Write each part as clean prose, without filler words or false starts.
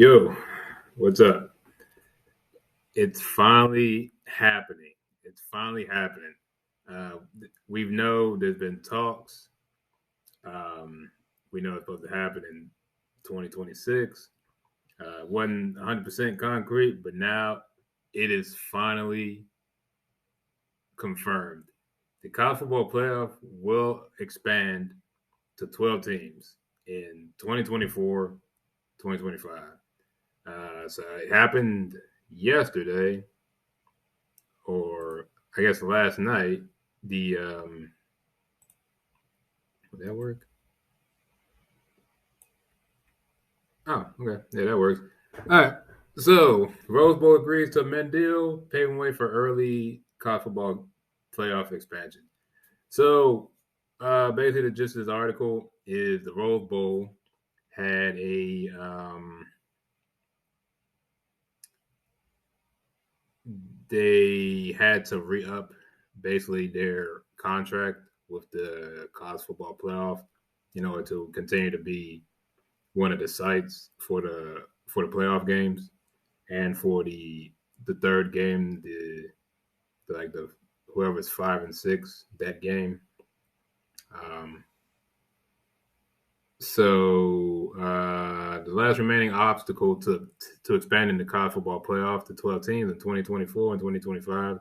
Yo, what's up? It's finally happening. It's finally happening. Uh, we know there's been talks. Um, we know it's supposed to happen in 2026. Wasn't 100% concrete, but now it is finally confirmed. The college football playoff will expand to 12 teams in 2024, 2025. So it happened yesterday, or I guess last night. The Would that work? Oh, okay, yeah, that works. All right. So Rose Bowl agrees to amend deal, paving way for early college football playoff expansion. So basically, the gist of this article is the Rose Bowl had they had to re up basically their contract with the college football playoff in order to continue to be one of the sites for the playoff games and for the third game, the whoever's 5 and 6 that game. Um, the last remaining obstacle to expanding the college football playoff to 12 teams in 2024 and 2025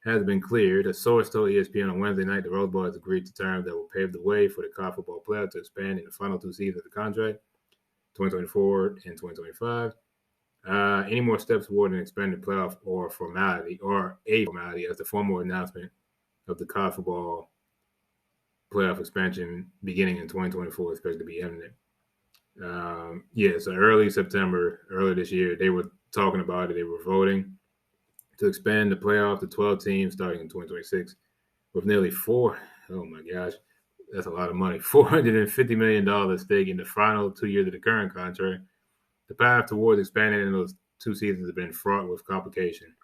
has been cleared. A source told ESPN on Wednesday night the Rose Bowl has agreed to terms that will pave the way for the college football playoff to expand in the final 2 seasons of the contract, 2024 and 2025. Any more steps toward an expanded playoff or a formality as the formal announcement of the college football playoff expansion beginning in 2024 is expected to be imminent. So early September, earlier this year, they were talking about it. They were voting to expand the playoff to 12 teams starting in 2026 with nearly oh my gosh, that's a lot of money, $450 million stake in the final 2 years of the current contract. The path towards expanding in those 2 seasons has been fraught with complications.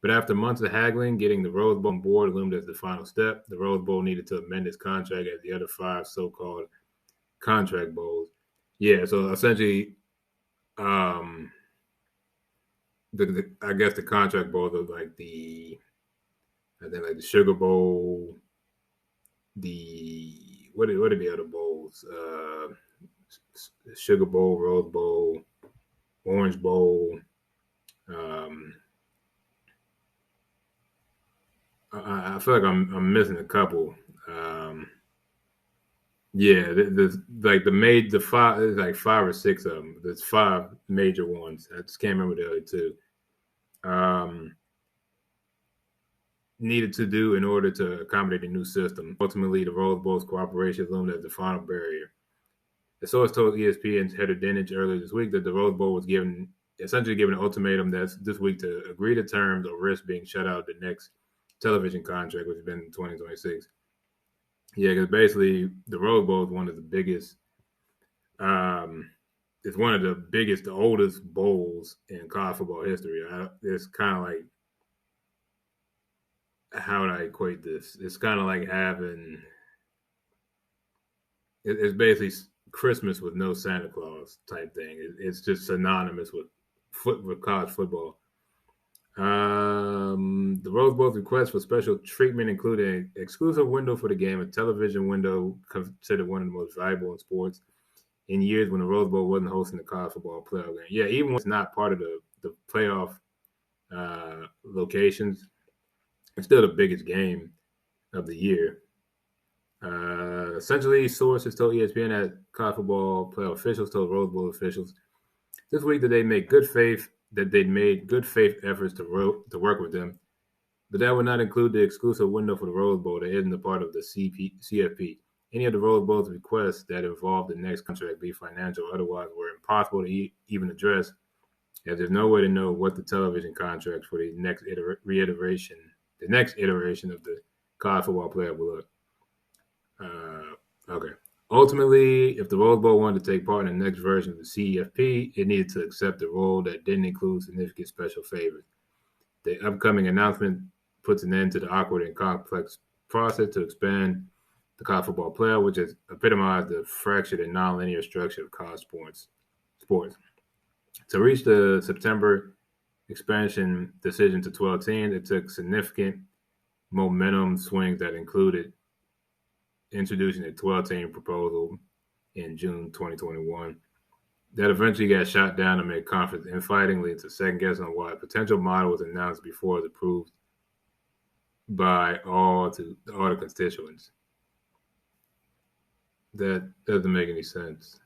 But after months of haggling, getting the Rose Bowl on board loomed as the final step. The Rose Bowl needed to amend its contract as the other 5 so-called contract bowls. Yeah, so essentially, I guess the contract bowls are like I think like the Sugar Bowl, what are the other bowls? Sugar Bowl, Rose Bowl, Orange Bowl. I feel like I'm missing a couple. There's like the 5. There's like 5 or 6 of them. There's 5 major ones. I just can't remember the other 2. Needed to do in order to accommodate the new system. Ultimately, the Rose Bowl's cooperation loomed as the final barrier. The source told ESPN's Heather Dinich earlier this week that the Rose Bowl was essentially given an ultimatum this week to agree to terms or risk being shut out of the next television contract, which has been in 2026. Yeah, because basically the Rose Bowl is one of the biggest. It's one of the biggest, the oldest bowls in college football history. It's kind of like, how would I equate this? It's kind of like having. It's basically Christmas with no Santa Claus type thing. It's just synonymous with college football. The Rose Bowl's request for special treatment included an exclusive window for the game, a television window considered one of the most valuable in sports in years when the Rose Bowl wasn't hosting the college football playoff game. Yeah, even when it's not part of the playoff locations, it's still the biggest game of the year. Essentially, sources told ESPN that college football playoff officials told Rose Bowl officials this week that they'd made good faith efforts to work with them, but that would not include the exclusive window for the Rose Bowl that isn't a part of the CFP. Any of the Rose Bowl's requests that involved the next contract, be financial or otherwise, were impossible to even address, as there's no way to know what the television contract for the next iteration of the college football playoff will look. Okay. Ultimately, if the Rose Bowl wanted to take part in the next version of the CFP, it needed to accept a role that didn't include significant special favors. The upcoming announcement puts an end to the awkward and complex process to expand the college football playoff, which has epitomized the fractured and nonlinear structure of college sports. To reach the September expansion decision to 12 teams, it took significant momentum swings that included introducing a 12-team proposal in June 2021 that eventually got shot down amid conference infighting, leading to second guessing on why a potential model was announced before it was approved by all the constituents. That doesn't make any sense.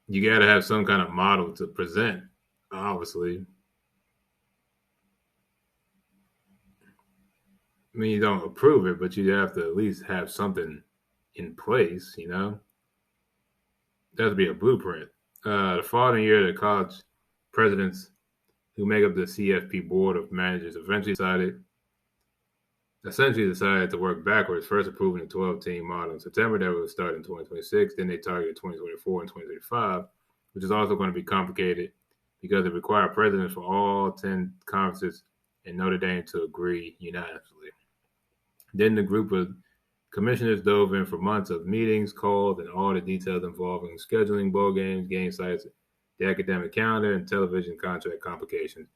You got to have some kind of model to present, obviously. I mean, you don't approve it, but you have to at least have something in place, you know? There has to be a blueprint. The following year, the college presidents who make up the CFP board of managers essentially decided to work backwards, first approving the 12-team model in September that would start in 2026. Then they targeted 2024 and 2035, which is also going to be complicated because it required presidents for all 10 conferences and Notre Dame to agree unanimously. Then the group of commissioners dove in for months of meetings, calls, and all the details involving scheduling, bowl games, game sites, the academic calendar, and television contract complications.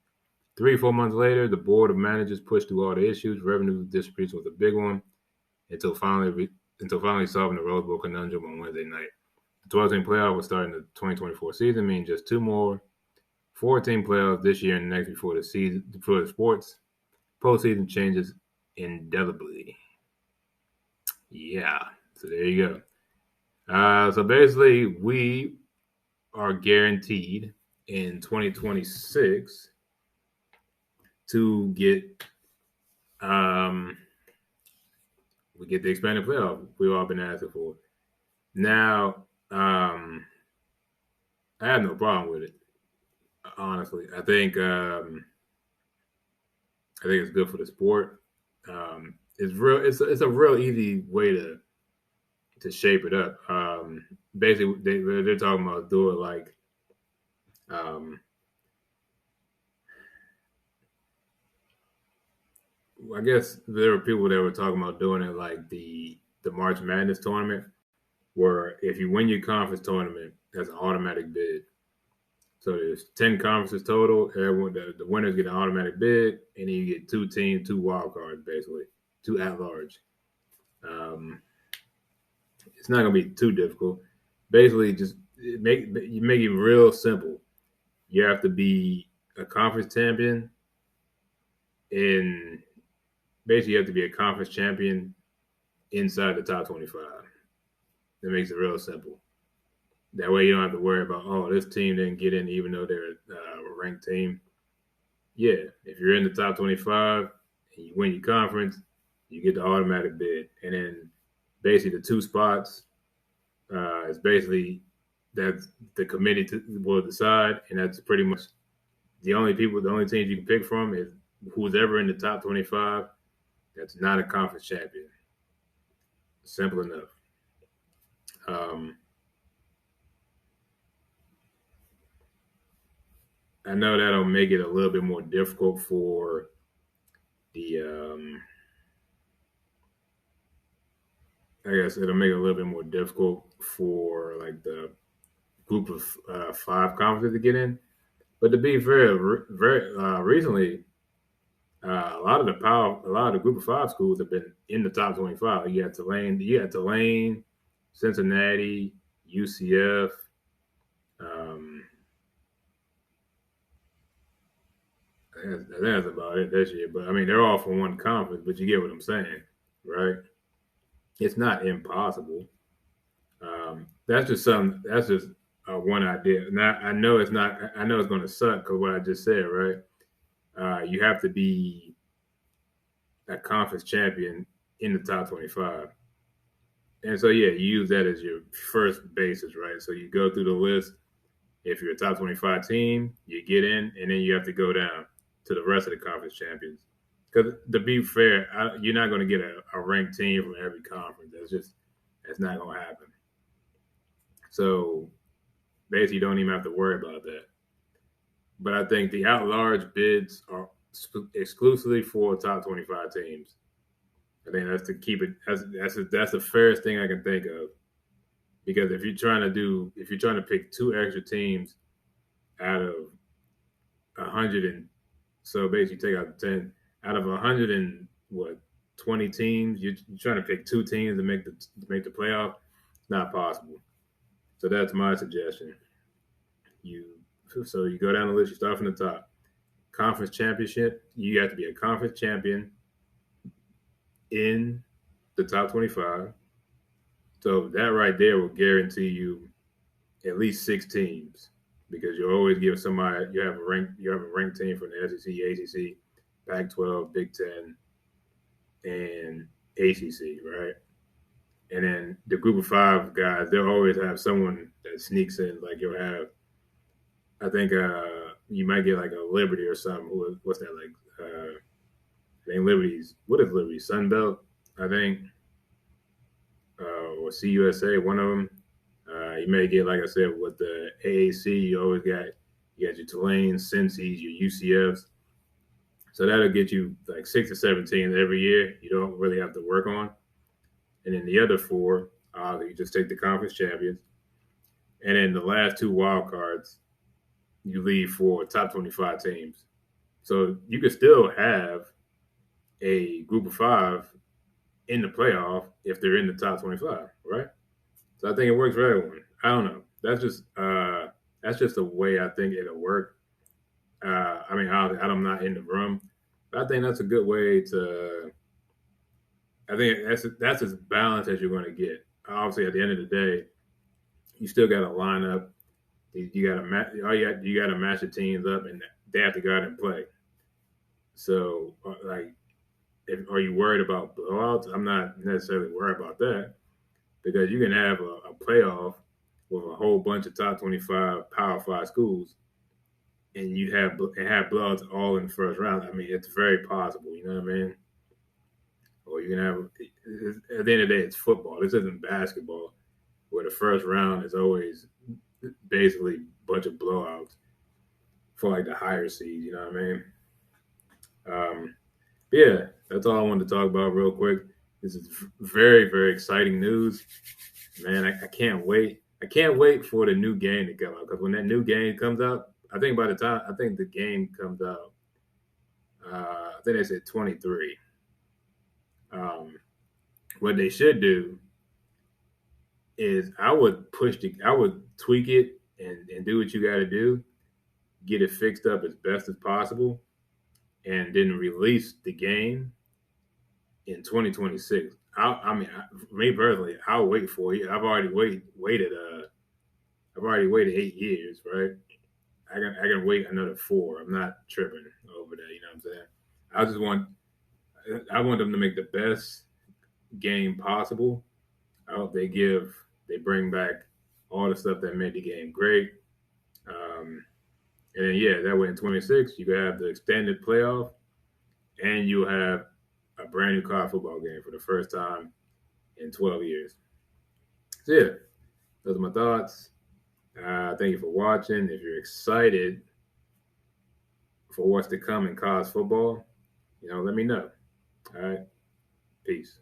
3 or 4 months later, the board of managers pushed through all the issues. Revenue distribution was a big one until finally solving the Rose Bowl conundrum on Wednesday night. The 12-team playoff will start in the 2024 season, meaning just 2 more 4-team playoffs this year and next before the sports postseason changes indelibly. Yeah, so there you go. So basically, we are guaranteed in 2026 to get we get the expanded playoff we've all been asking for. Now, I have no problem with it. Honestly, I think it's good for the sport. It's a real easy way to shape it up. Basically, they're talking about doing like I guess there were people that were talking about doing it like the March Madness tournament, where if you win your conference tournament, that's an automatic bid. So there's 10 conferences total. Everyone, the winners get an automatic bid, and then you get 2 teams, 2 wild cards, basically, 2 at large. It's not going to be too difficult. Basically, just make it real simple. You have to be a conference champion, and basically you have to be a conference champion inside the top 25. That makes it real simple. That way you don't have to worry about, this team didn't get in even though they're a ranked team. Yeah, if you're in the top 25 and you win your conference, you get the automatic bid. And then basically the 2 spots is basically that the committee will decide, and that's pretty much the only teams you can pick from is who's ever in the top 25 that's not a conference champion. Simple enough. I know that'll make it a little bit more difficult for the I guess it'll make it a little bit more difficult for like the group of 5 conferences to get in. But to be fair, very recently, a lot of the group of 5 schools have been in the top 25. You had Tulane, Cincinnati, UCF. That's about it this year. But I mean, they're all from one conference. But you get what I'm saying, right? It's not impossible. That's just one idea. Now I know it's not. I know it's going to suck because what I just said, right? You have to be a conference champion in the top 25, and so yeah, you use that as your first basis, right? So you go through the list. If you're a top 25 team, you get in, and then you have to go down to the rest of the conference champions. Because to be fair, you're not going to get a ranked team from every conference. That's not going to happen. So basically, you don't even have to worry about that. But I think the at-large bids are exclusively for top 25 teams. I think that's to keep it. That's the fairest thing I can think of. Because if you're trying to pick two extra teams out of 100 and so basically take out the 10 out of 100 and what 20 teams, you're trying to pick two teams to make the playoff. It's not possible. So that's my suggestion. You you go down the list. You start from the top. Conference championship. You have to be a conference champion in the top 25. So that right there will guarantee you at least 6 teams because you always give somebody you have a ranked team from the SEC, ACC, Pac-12, Big Ten, and ACC, right? And then the group of 5 guys, they'll always have someone that sneaks in. Like you'll have, I think you might get like a Liberty or something. What's that like? I think Liberty's, what is Liberty? Sunbelt, I think, or CUSA, one of them. You may get, like I said, with the AAC, you got your Tulane, Cincy's, your UCFs. So that'll get you like 6 or 7 teams every year. You don't really have to work on. And then the other 4, you just take the conference champions. And then the last 2 wild cards, you leave for top 25 teams. So you could still have a group of 5 in the playoff if they're in the top 25, right? So I think it works for everyone. I don't know. That's just the way I think it'll work. I mean, I'm not in the room, but I think that's a good way to. I think that's as balanced as you're going to get. Obviously, at the end of the day, you still got to line up. You got to you got to match the teams up, and they have to go out and play. So, like, are you worried about blowouts? I'm not necessarily worried about that because you can have a playoff with a whole bunch of top 25 Power 5 schools, and you have blowouts all in the first round. I mean, it's very possible. You know what I mean? Or you can have at the end of the day, it's football. This isn't basketball, where the first round is always basically a bunch of blowouts for like the higher seeds. You know what I mean? Yeah, that's all I wanted to talk about real quick. This is very, very exciting news. Man, I can't wait. I can't wait for the new game to come out because when that new game comes out, I think the game comes out, I think they said 23. What they should do is I would tweak it and do what you got to do, get it fixed up as best as possible, and then release the game in 2026. Me personally, I'll wait for you. I've already waited. I've already waited 8 years, right? I can wait another 4. I'm not tripping over that. You know what I'm saying? I want them to make the best game possible. I hope they bring back all the stuff that made the game great. And then that way in 26 you can have the extended playoff, and you'll have a brand new college football game for the first time in 12 years. So those are my thoughts. Thank you for watching. If you're excited for what's to come in college football, let me know. All right. Peace.